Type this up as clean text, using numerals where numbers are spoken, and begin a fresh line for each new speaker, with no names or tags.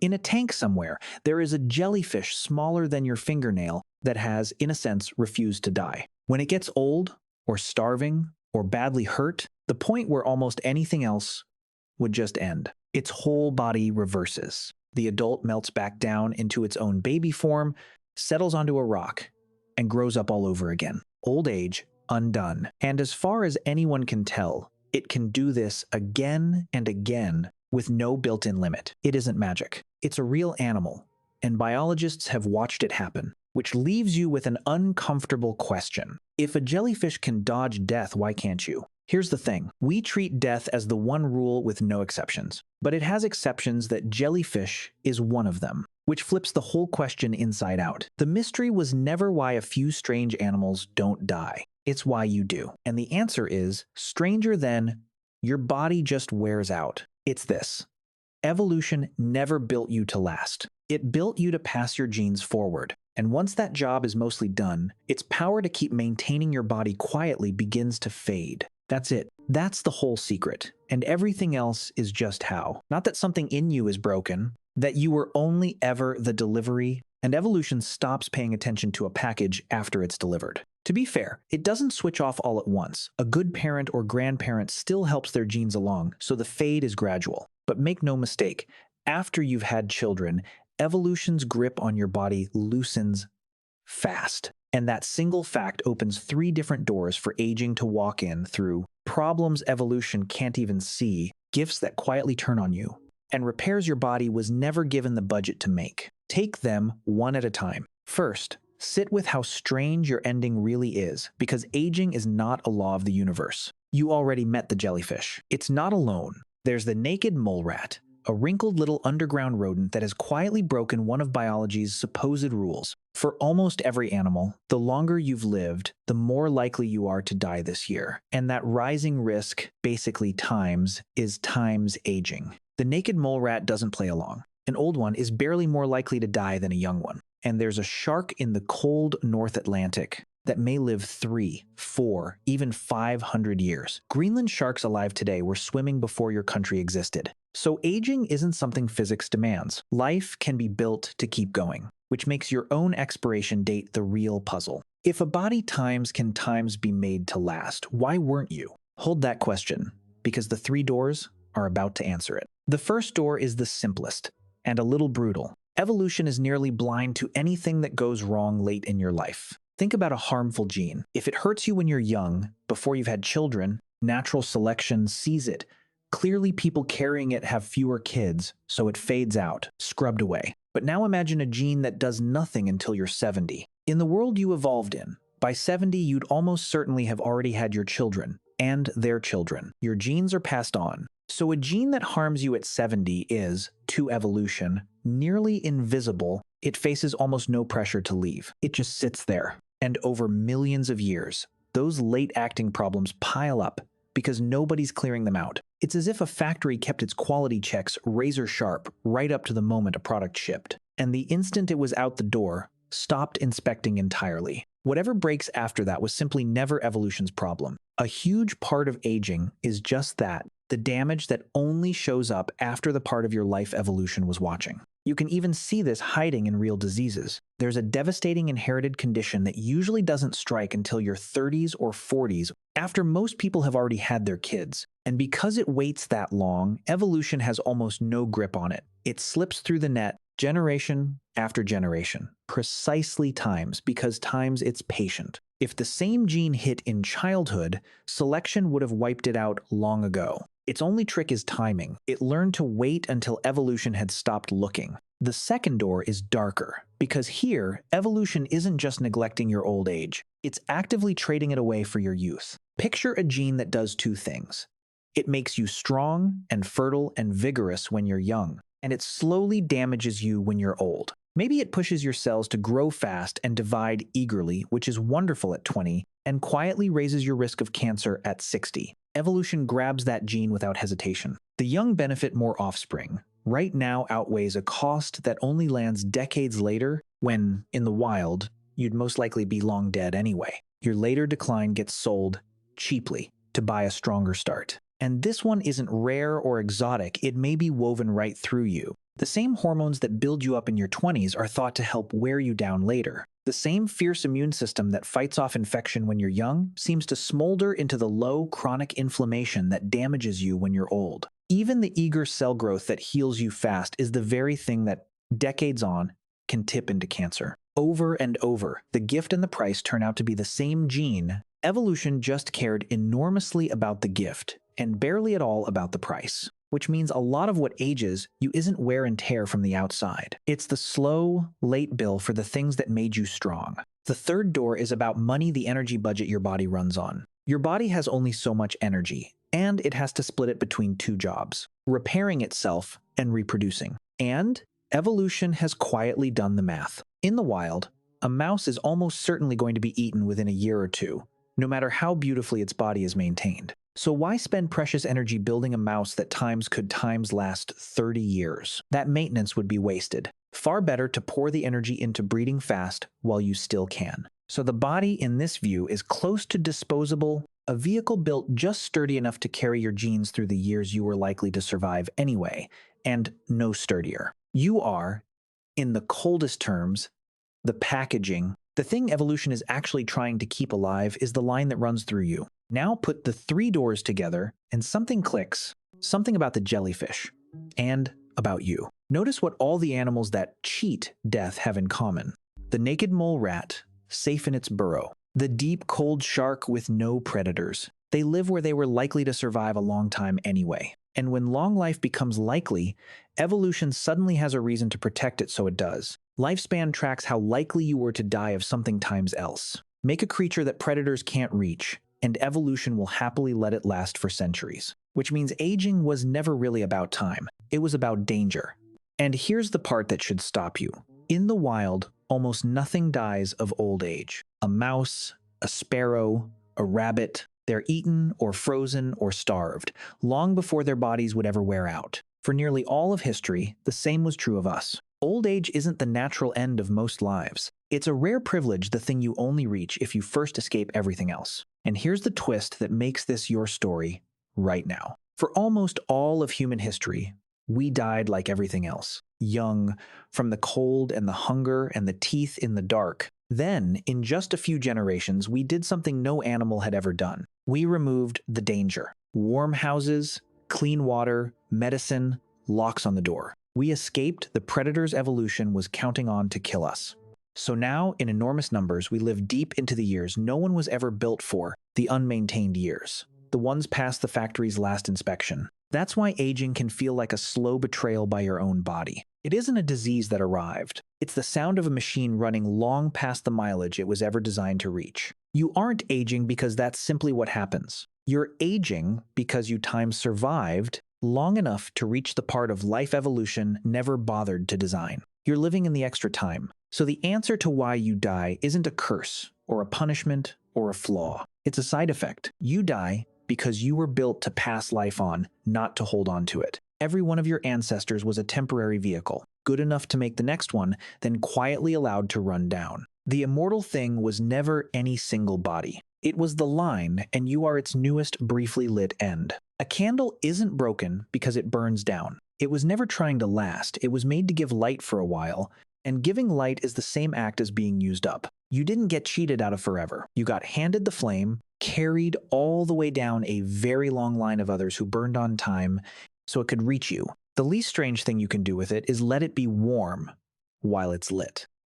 In a tank somewhere, there is a jellyfish smaller than your fingernail that has, in a sense, refused to die. When it gets old, or starving, or badly hurt, the point where almost anything else would just end. Its whole body reverses. The adult melts back down into its own baby form, settles onto a rock, and grows up all over again. Old age, undone. And as far as anyone can tell, it can do this again and again with no built-in limit. It isn't magic. It's a real animal, and biologists have watched it happen, which leaves you with an uncomfortable question. If a jellyfish can dodge death, why can't you? Here's the thing. We treat death as the one rule with no exceptions. But it has exceptions that jellyfish is one of them, which flips the whole question inside out. The mystery was never why a few strange animals don't die. It's why you do. And the answer is, stranger than, your body just wears out. It's this. Evolution never built you to last. It built you to pass your genes forward. And once that job is mostly done, its power to keep maintaining your body quietly begins to fade. That's it. That's the whole secret. And everything else is just how. Not that something in you is broken, that you were only ever the delivery, and evolution stops paying attention to a package after it's delivered. To be fair, it doesn't switch off all at once. A good parent or grandparent still helps their genes along, so the fade is gradual. But make no mistake, after you've had children, evolution's grip on your body loosens fast. And that single fact opens 3 different doors for aging to walk in through: problems evolution can't even see, gifts that quietly turn on you, and repairs your body was never given the budget to make. Take them one at a time. First, sit with how strange your ending really is, because aging is not a law of the universe. You already met the jellyfish. It's not alone. There's the naked mole rat, a wrinkled little underground rodent that has quietly broken one of biology's supposed rules. For almost every animal, the longer you've lived, the more likely you are to die this year. And that rising risk, basically times, is times aging. The naked mole rat doesn't play along. An old one is barely more likely to die than a young one. And there's a shark in the cold North Atlantic that may live 3, 4, even 500 years. Greenland sharks alive today were swimming before your country existed. So aging isn't something physics demands. Life can be built to keep going, which makes your own expiration date the real puzzle. If a body times can times be made to last, why weren't you? Hold that question, because the 3 doors are about to answer it. The first door is the simplest, and a little brutal. Evolution is nearly blind to anything that goes wrong late in your life. Think about a harmful gene. If it hurts you when you're young, before you've had children, natural selection sees it. Clearly, people carrying it have fewer kids, so it fades out, scrubbed away. But now imagine a gene that does nothing until you're 70. In the world you evolved in, by 70 you'd almost certainly have already had your children, and their children. Your genes are passed on. So a gene that harms you at 70 is, to evolution, nearly invisible. It faces almost no pressure to leave. It just sits there. And over millions of years, those late-acting problems pile up because nobody's clearing them out. It's as if a factory kept its quality checks razor sharp right up to the moment a product shipped. And the instant it was out the door, stopped inspecting entirely. Whatever breaks after that was simply never evolution's problem. A huge part of aging is just that, the damage that only shows up after the part of your life evolution was watching. You can even see this hiding in real diseases. There's a devastating inherited condition that usually doesn't strike until your 30s or 40s, after most people have already had their kids. And because it waits that long, evolution has almost no grip on it. It slips through the net, generation after generation. Precisely times, because times it's patient. If the same gene hit in childhood, selection would have wiped it out long ago. Its only trick is timing. It learned to wait until evolution had stopped looking. The second door is darker, because here, evolution isn't just neglecting your old age. It's actively trading it away for your youth. Picture a gene that does 2 things. It makes you strong and fertile and vigorous when you're young, and it slowly damages you when you're old. Maybe it pushes your cells to grow fast and divide eagerly, which is wonderful at 20, and quietly raises your risk of cancer at 60. Evolution grabs that gene without hesitation. The young benefit more offspring. Right now outweighs a cost that only lands decades later when, in the wild, you'd most likely be long dead anyway. Your later decline gets sold cheaply to buy a stronger start. And this one isn't rare or exotic, it may be woven right through you. The same hormones that build you up in your 20s are thought to help wear you down later. The same fierce immune system that fights off infection when you're young seems to smolder into the low, chronic inflammation that damages you when you're old. Even the eager cell growth that heals you fast is the very thing that, decades on, can tip into cancer. Over and over, the gift and the price turn out to be the same gene. Evolution just cared enormously about the gift and barely at all about the price, which means a lot of what ages you isn't wear and tear from the outside. It's the slow, late bill for the things that made you strong. The third door is about money, the energy budget your body runs on. Your body has only so much energy, and it has to split it between two jobs: repairing itself and reproducing. And evolution has quietly done the math. In the wild, a mouse is almost certainly going to be eaten within a year or two, no matter how beautifully its body is maintained. So why spend precious energy building a mouse that could last 30 years? That maintenance would be wasted. Far better to pour the energy into breeding fast while you still can. So the body in this view is close to disposable, a vehicle built just sturdy enough to carry your genes through the years you were likely to survive anyway, and no sturdier. You are, in the coldest terms, the packaging. The thing evolution is actually trying to keep alive is the line that runs through you. Now put the three doors together and something clicks. Something about the jellyfish. And about you. Notice what all the animals that cheat death have in common. The naked mole rat, safe in its burrow. The deep, cold shark with no predators. They live where they were likely to survive a long time anyway. And when long life becomes likely, evolution suddenly has a reason to protect it, so it does. Lifespan tracks how likely you were to die of something times else. Make a creature that predators can't reach, and evolution will happily let it last for centuries. Which means aging was never really about time. It was about danger. And here's the part that should stop you. In the wild, almost nothing dies of old age. A mouse, a sparrow, a rabbit, they're eaten or frozen or starved, long before their bodies would ever wear out. For nearly all of history, the same was true of us. Old age isn't the natural end of most lives. It's a rare privilege, the thing you only reach if you first escape everything else. And here's the twist that makes this your story right now. For almost all of human history, we died like everything else. Young, from the cold and the hunger and the teeth in the dark. Then, in just a few generations, we did something no animal had ever done. We removed the danger. Warm houses, clean water, medicine, locks on the door. We escaped the predator's evolution was counting on to kill us. So now, in enormous numbers, we live deep into the years no one was ever built for, the unmaintained years. The ones past the factory's last inspection. That's why aging can feel like a slow betrayal by your own body. It isn't a disease that arrived. It's the sound of a machine running long past the mileage it was ever designed to reach. You aren't aging because that's simply what happens. You're aging because you survived long enough to reach the part of life evolution never bothered to design. You're living in the extra time. So the answer to why you die isn't a curse, or a punishment, or a flaw. It's a side effect. You die because you were built to pass life on, not to hold on to it. Every one of your ancestors was a temporary vehicle, good enough to make the next one, then quietly allowed to run down. The immortal thing was never any single body. It was the line, and you are its newest, briefly lit end. A candle isn't broken because it burns down. It was never trying to last. It was made to give light for a while, and giving light is the same act as being used up. You didn't get cheated out of forever. You got handed the flame, carried all the way down a very long line of others who burned on time so it could reach you. The least strange thing you can do with it is let it be warm while it's lit.